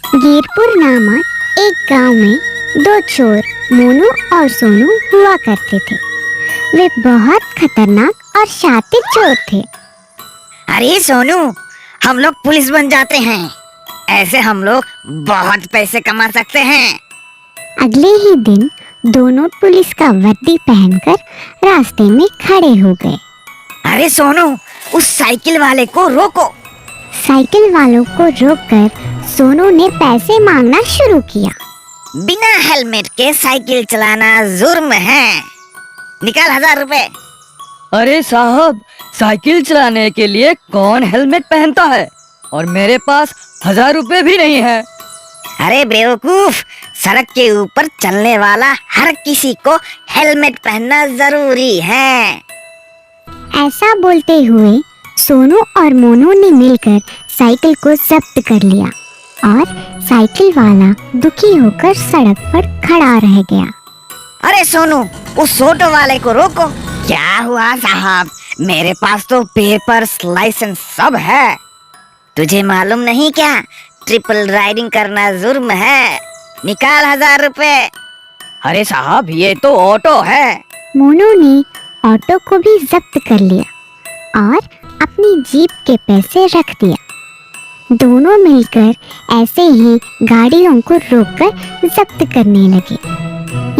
गिरपुर नामक एक गांव में दो चोर मोनू और सोनू हुआ करते थे। वे बहुत खतरनाक और शातिर चोर थे। अरे सोनू, हम लोग पुलिस बन जाते हैं। ऐसे हम लोग बहुत पैसे कमा सकते हैं। अगले ही दिन दोनों पुलिस का वर्दी पहनकर रास्ते में खड़े हो गए। अरे सोनू, उस साइकिल वाले को रोको। साइकिल वालों को रोककर सोनू ने पैसे मांगना शुरू किया। बिना हेलमेट के साइकिल चलाना जुर्म है। निकाल 1000 रुपए। अरे साहब, साइकिल चलाने के लिए कौन हेलमेट पहनता है? और मेरे पास 1000 रुपए भी नहीं है। अरे बेवकूफ, सड़क के ऊपर चलने वाला हर किसी को हेलमेट पहनना जरूरी है। ऐसा बोलते हुए सोनू और मोनू ने मिलकर साइकिल को जब्त कर लिया और साइकिल वाला दुखी होकर सड़क पर खड़ा रह गया। अरे सोनू, उस ऑटो वाले को रोको। क्या हुआ साहब? मेरे पास तो पेपर्स, लाइसेंस सब है। तुझे मालूम नहीं क्या? ट्रिपल राइडिंग करना जुर्म है। निकाल 1000 रुपए। अरे साहब, ये तो ऑटो है। मोनू ने ऑटो को भी जब्त कर लिया और अपनी जीप के पैसे रख दिया। दोनों मिलकर ऐसे ही गाड़ियों को रोककर जब्त करने लगे।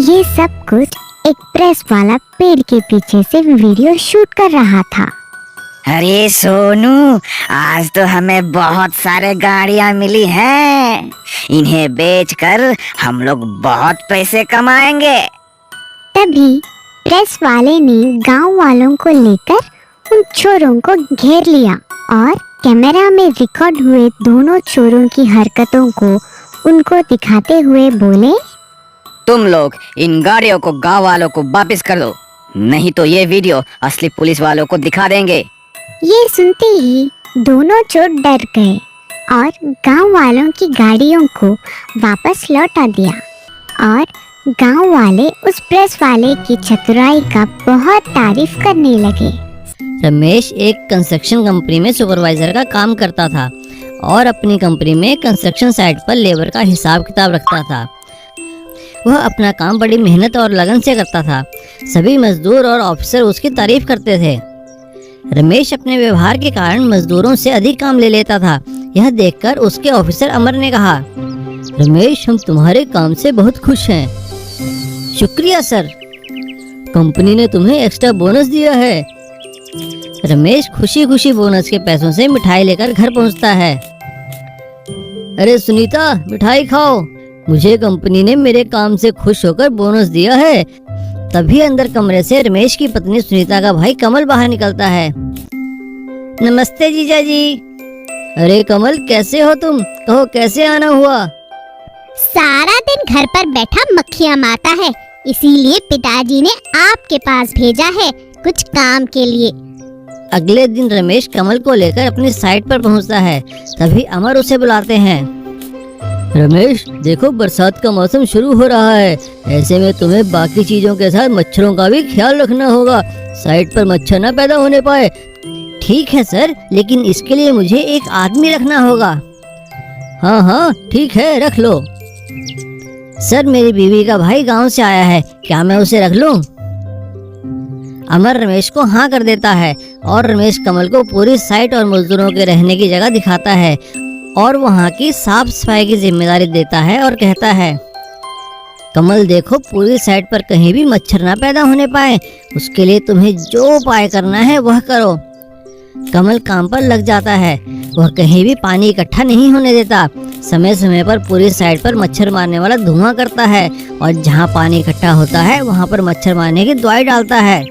ये सब कुछ एक प्रेस वाला पेड़ के पीछे से वीडियो शूट कर रहा था। अरे सोनू, आज तो हमें बहुत सारे गाड़ियां मिली हैं। इन्हें बेचकर हम लोग बहुत पैसे कमाएंगे। तभी प्रेस वाले ने गांव वालों को लेकर उन चोरों को घेर लिया और कैमरा में रिकॉर्ड हुए दोनों चोरों की हरकतों को उनको दिखाते हुए बोले, तुम लोग इन गाड़ियों को गांव वालों को वापस कर दो, नहीं तो ये वीडियो असली पुलिस वालों को दिखा देंगे। ये सुनते ही दोनों चोर डर गए और गांव वालों की गाड़ियों को वापस लौटा दिया और गांव वाले उस प्रेस वाले की चतुराई का बहुत तारीफ करने लगे। रमेश एक कंस्ट्रक्शन कंपनी में सुपरवाइजर का काम करता था और अपनी कंपनी में कंस्ट्रक्शन साइट पर लेबर का हिसाब किताब रखता था। वह अपना काम बड़ी मेहनत और लगन से करता था। सभी मजदूर और ऑफिसर उसकी तारीफ करते थे। रमेश अपने व्यवहार के कारण मजदूरों से अधिक काम ले लेता था। यह देखकर उसके ऑफिसर अमर ने कहा, रमेश, हम तुम्हारे काम से बहुत खुश हैं। शुक्रिया सर, कंपनी ने तुम्हें एक्स्ट्रा बोनस दिया है। रमेश खुशी खुशी बोनस के पैसों से मिठाई लेकर घर पहुंचता है। अरे सुनीता, मिठाई खाओ, मुझे कंपनी ने मेरे काम से खुश होकर बोनस दिया है। तभी अंदर कमरे से रमेश की पत्नी सुनीता का भाई कमल बाहर निकलता है। नमस्ते जीजा जी। अरे कमल, कैसे हो तुम? कहो कैसे आना हुआ? सारा दिन घर पर बैठा मक्खियाँ मारता है, इसीलिए पिताजी ने आपके पास भेजा है कुछ काम के लिए। अगले दिन रमेश कमल को लेकर अपनी साइट पर पहुंचता है। तभी अमर उसे बुलाते हैं। रमेश, देखो बरसात का मौसम शुरू हो रहा है, ऐसे में तुम्हें बाकी चीजों के साथ मच्छरों का भी ख्याल रखना होगा। साइट पर मच्छर न पैदा होने पाए। ठीक है सर, लेकिन इसके लिए मुझे एक आदमी रखना होगा। हाँ हाँ ठीक है, रख लो। सर, मेरी बीवी का भाई गांव से आया है, क्या मैं उसे रख लूं? अमर रमेश को हाँ कर देता है और रमेश कमल को पूरी साइट और मजदूरों के रहने की जगह दिखाता है और वहाँ की साफ सफाई की जिम्मेदारी देता है और कहता है, कमल देखो, पूरी साइट पर कहीं भी मच्छर ना पैदा होने पाए, उसके लिए तुम्हें जो उपाय करना है वह करो। कमल काम पर लग जाता है। वह कहीं भी पानी इकट्ठा नहीं होने देता। समय समय पर पूरी साइट पर मच्छर मारने वाला धुआं करता है और जहाँ पानी इकट्ठा होता है वहाँ पर मच्छर मारने की दवाई डालता है।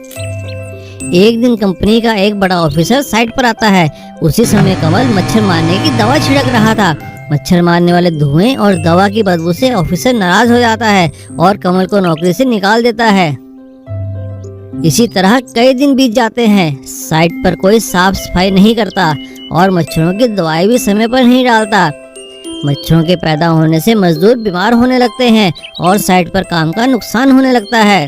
एक दिन कंपनी का एक बड़ा ऑफिसर साइट पर आता है। उसी समय कमल मच्छर मारने की दवा छिड़क रहा था। मच्छर मारने वाले धुएं और दवा की बदबू से ऑफिसर नाराज हो जाता है और कमल को नौकरी से निकाल देता है। इसी तरह कई दिन बीत जाते हैं। साइट पर कोई साफ सफाई नहीं करता और मच्छरों की दवाई भी समय पर नहीं डालता। मच्छरों के पैदा होने से मजदूर बीमार होने लगते हैं और साइट पर काम का नुकसान होने लगता है।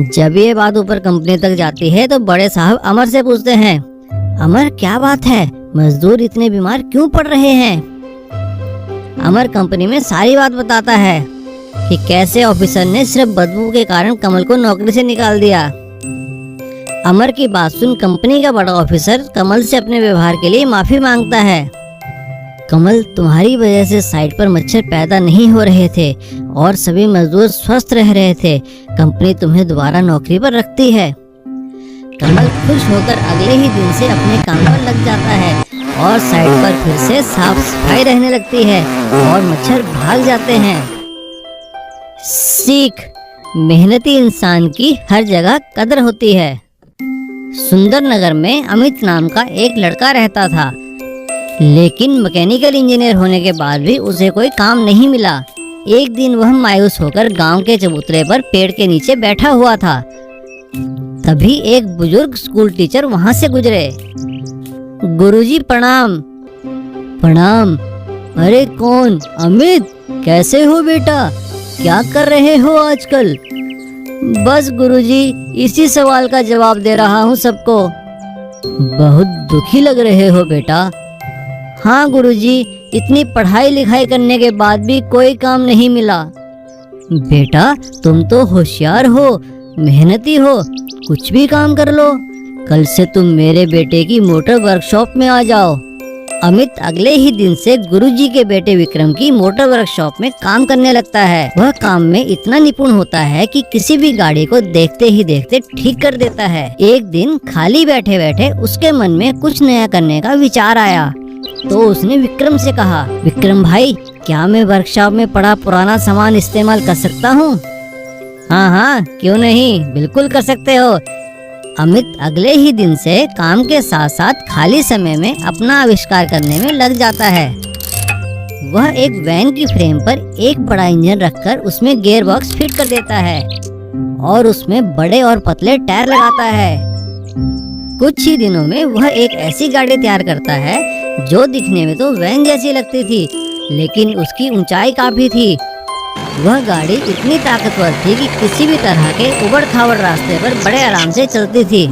जब ये बात ऊपर कंपनी तक जाती है तो बड़े साहब अमर से पूछते हैं, अमर क्या बात है, मजदूर इतने बीमार क्यों पड़ रहे हैं? अमर कंपनी में सारी बात बताता है कि कैसे ऑफिसर ने सिर्फ बदबू के कारण कमल को नौकरी से निकाल दिया। अमर की बात सुन कंपनी का बड़ा ऑफिसर कमल से अपने व्यवहार के लिए माफी मांगता है। कमल, तुम्हारी वजह से साइट पर मच्छर पैदा नहीं हो रहे थे और सभी मजदूर स्वस्थ रह रहे थे। कंपनी तुम्हें दोबारा नौकरी पर रखती है। कमल खुश होकर अगले ही दिन से अपने काम पर लग जाता है और साइट पर फिर से साफ सफाई रहने लगती है और मच्छर भाग जाते हैं। सीख, मेहनती इंसान की हर जगह कदर होती है। सुंदर नगर में अमित नाम का एक लड़का रहता था, लेकिन मैकेनिकल इंजीनियर होने के बाद भी उसे कोई काम नहीं मिला। एक दिन वह मायूस होकर गांव के चबूतरे पर पेड़ के नीचे बैठा हुआ था। तभी एक बुजुर्ग स्कूल टीचर वहां से गुजरे। गुरुजी प्रणाम। प्रणाम। अरे कौन? अमित, कैसे हो बेटा? क्या कर रहे हो आजकल? बस गुरुजी, इसी सवाल का जवाब दे रहा हूँ सबको। बहुत दुखी लग रहे हो बेटा। हाँ गुरुजी, इतनी पढ़ाई लिखाई करने के बाद भी कोई काम नहीं मिला। बेटा, तुम तो होशियार हो, मेहनती हो, कुछ भी काम कर लो। कल से तुम मेरे बेटे की मोटर वर्कशॉप में आ जाओ। अमित अगले ही दिन से गुरुजी के बेटे विक्रम की मोटर वर्कशॉप में काम करने लगता है। वह काम में इतना निपुण होता है कि किसी भी गाड़ी को देखते ही देखते ठीक कर देता है। एक दिन खाली बैठे बैठे उसके मन में कुछ नया करने का विचार आया, तो उसने विक्रम से कहा, विक्रम भाई, क्या मैं वर्कशॉप में पड़ा पुराना सामान इस्तेमाल कर सकता हूँ? हाँ हाँ, क्यों नहीं, बिल्कुल कर सकते हो। अमित अगले ही दिन से काम के साथ साथ खाली समय में अपना आविष्कार करने में लग जाता है। वह एक वैन की फ्रेम पर एक बड़ा इंजन रखकर उसमें गियर बॉक्स फिट कर देता है और उसमें बड़े और पतले टायर लगाता है। कुछ ही दिनों में वह एक ऐसी गाड़ी तैयार करता है जो दिखने में तो वैन जैसी लगती थी, लेकिन उसकी ऊंचाई काफी थी। वह गाड़ी इतनी ताकतवर थी कि किसी भी तरह के उबड़-खाबड़ रास्ते पर बड़े आराम से चलती थी।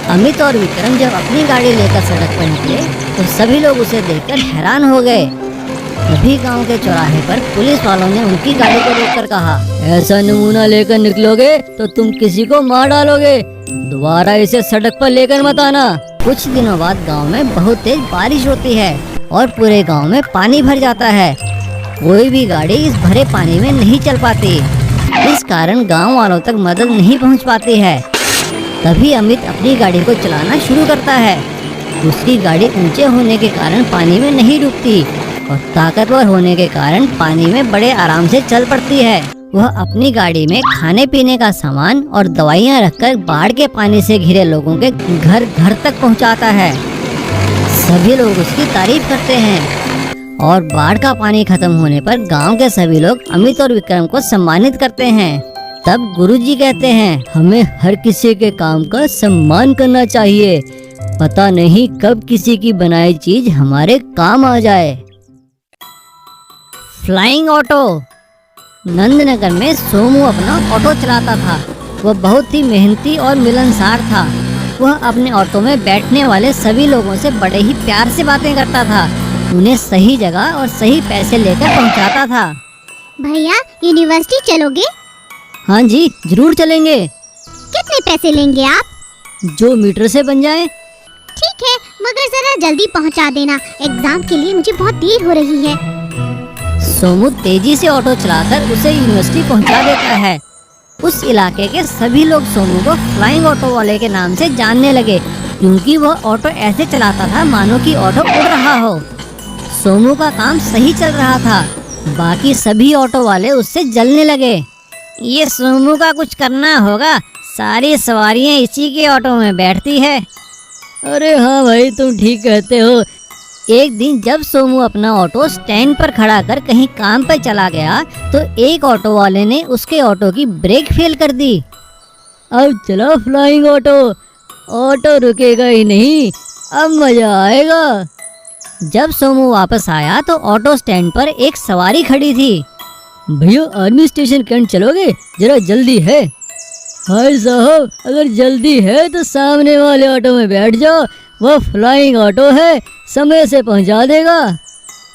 अमित और विक्रम जब अपनी गाड़ी लेकर सड़क पर निकले तो सभी लोग उसे देखकर हैरान हो गए। तभी गांव के चौराहे पर पुलिस वालों ने उनकी गाड़ी को रोककर कहा, ऐसा नमूना लेकर निकलोगे तो तुम किसी को मार डालोगे, दोबारा इसे सड़क पर लेकर मत आना। कुछ दिनों बाद गाँव में बहुत तेज बारिश होती है और पूरे गाँव में पानी भर जाता है। कोई भी गाड़ी इस भरे पानी में नहीं चल पाती, इस कारण गांव वालों तक मदद नहीं पहुंच पाती है। तभी अमित अपनी गाड़ी को चलाना शुरू करता है। उसकी गाड़ी ऊंचे होने के कारण पानी में नहीं डूबती और ताकतवर होने के कारण पानी में बड़े आराम से चल पड़ती है। वह अपनी गाड़ी में खाने पीने का सामान और दवाइयाँ रखकर बाढ़ के पानी से घिरे लोगों के घर घर तक पहुँचाता है। सभी लोग उसकी तारीफ करते हैं और बाढ़ का पानी खत्म होने पर गांव के सभी लोग अमित और विक्रम को सम्मानित करते हैं। तब गुरुजी कहते हैं, हमें हर किसी के काम का सम्मान करना चाहिए, पता नहीं कब किसी की बनाई चीज हमारे काम आ जाए। Flying auto. नंदनगर में सोमू अपना ऑटो चलाता था। वह बहुत ही मेहनती और मिलनसार था। वह अपने ऑटो में बैठने वाले सभी लोगों से बड़े ही प्यार से बातें करता था, उन्हें सही जगह और सही पैसे लेकर पहुंचाता था। भैया, यूनिवर्सिटी चलोगे? हाँ जी, जरूर चलेंगे। कितने पैसे लेंगे आप? जो मीटर से बन जाए। ठीक है, मगर जरा जल्दी पहुंचा देना, एग्जाम के लिए मुझे बहुत देर हो रही है। सोमू तेजी से ऑटो चलाकर उसे यूनिवर्सिटी पहुंचा देता है। उस इलाके के सभी लोग सोमू को फ्लाइंग ऑटो वाले के नाम से जानने लगे, क्योंकि वह ऑटो ऐसे चलाता था मानो कि ऑटो उड़ रहा हो। सोमू का काम सही चल रहा था, बाकी सभी ऑटो वाले उससे जलने लगे। ये सोमू का कुछ करना होगा, सारी सवारियां इसी के ऑटो में बैठती है। अरे हाँ भाई, तुम ठीक कहते हो। एक दिन जब सोमू अपना ऑटो स्टैंड पर खड़ा कर कहीं काम पर चला गया तो एक ऑटो वाले ने उसके ऑटो की ब्रेक फेल कर दी। अब चलो फ्लाइंग ऑटो, ऑटो रुकेगा ही नहीं, अब मजा आएगा। जब सोमू वापस आया तो ऑटो स्टैंड पर एक सवारी खड़ी थी। भैया, आर्मी स्टेशन कैंट चलोगे? जरा जल्दी है। हाय साहब, अगर जल्दी है तो सामने वाले ऑटो में बैठ जाओ, वह फ्लाइंग ऑटो है, समय से पहुंचा देगा।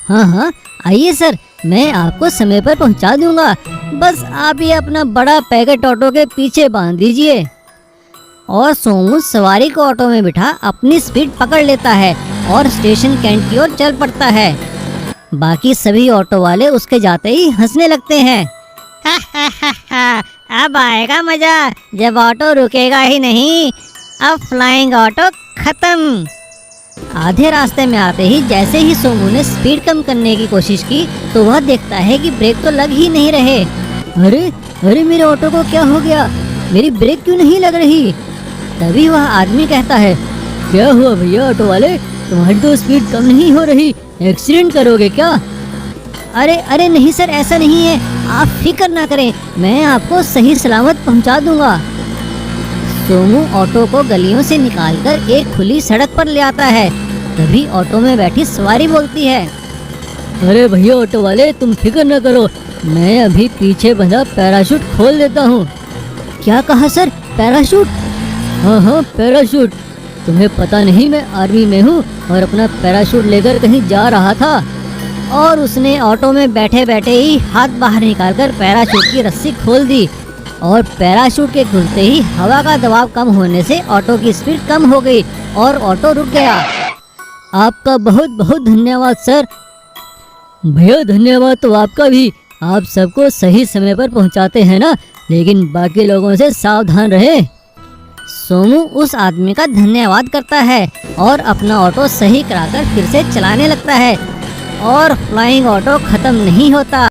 हाँ हाँ, आइए सर, मैं आपको समय पर पहुंचा दूंगा। बस आप ये अपना बड़ा पैकेट ऑटो के पीछे बांध दीजिए। और सोमू सवारी को ऑटो में बिठा अपनी स्पीड पकड़ लेता है और स्टेशन कैंट की ओर चल पड़ता है। बाकी सभी ऑटो वाले उसके जाते ही हंसने लगते हैं। अब आएगा मजा, जब ऑटो रुकेगा ही नहीं। अब फ्लाइंग ऑटो खत्म। आधे रास्ते में आते ही जैसे ही सोमू ने स्पीड कम करने की कोशिश की तो वह देखता है कि ब्रेक तो लग ही नहीं रहे। अरे अरे, मेरे ऑटो को क्या हो गया? मेरी ब्रेक क्यों नहीं लग रही? तभी वह आदमी कहता है, क्या हुआ भैया ऑटो वाले, तुम्हारी तो स्पीड कम नहीं हो रही, एक्सीडेंट करोगे क्या? अरे अरे नहीं सर, ऐसा नहीं है, आप फिक्र ना करें, मैं आपको सही सलामत पहुंचा दूंगा। सोमू ऑटो को गलियों से निकालकर एक खुली सड़क पर ले आता है। तभी ऑटो में बैठी सवारी बोलती है, अरे भैया ऑटो वाले, तुम फिक्र न करो, मैं अभी पीछे बंधा पैराशूट खोल देता हूँ। क्या कहा सर, पैराशूट? हाँ हाँ, पैराशूट। तुम्हें पता नहीं मैं आर्मी में हूँ और अपना पैराशूट लेकर कहीं जा रहा था। और उसने ऑटो में बैठे बैठे ही हाथ बाहर निकालकर पैराशूट की रस्सी खोल दी और पैराशूट के खुलते ही हवा का दबाव कम होने से ऑटो की स्पीड कम हो गई और ऑटो रुक गया। आपका बहुत बहुत धन्यवाद सर। भैया धन्यवाद तो आपका भी, आप सबको सही समय पर पहुंचाते हैं ना, लेकिन बाकी लोगों से सावधान रहें। सोमू उस आदमी का धन्यवाद करता है और अपना ऑटो सही कराकर फिर से चलाने लगता है और फ्लाइंग ऑटो खत्म नहीं होता।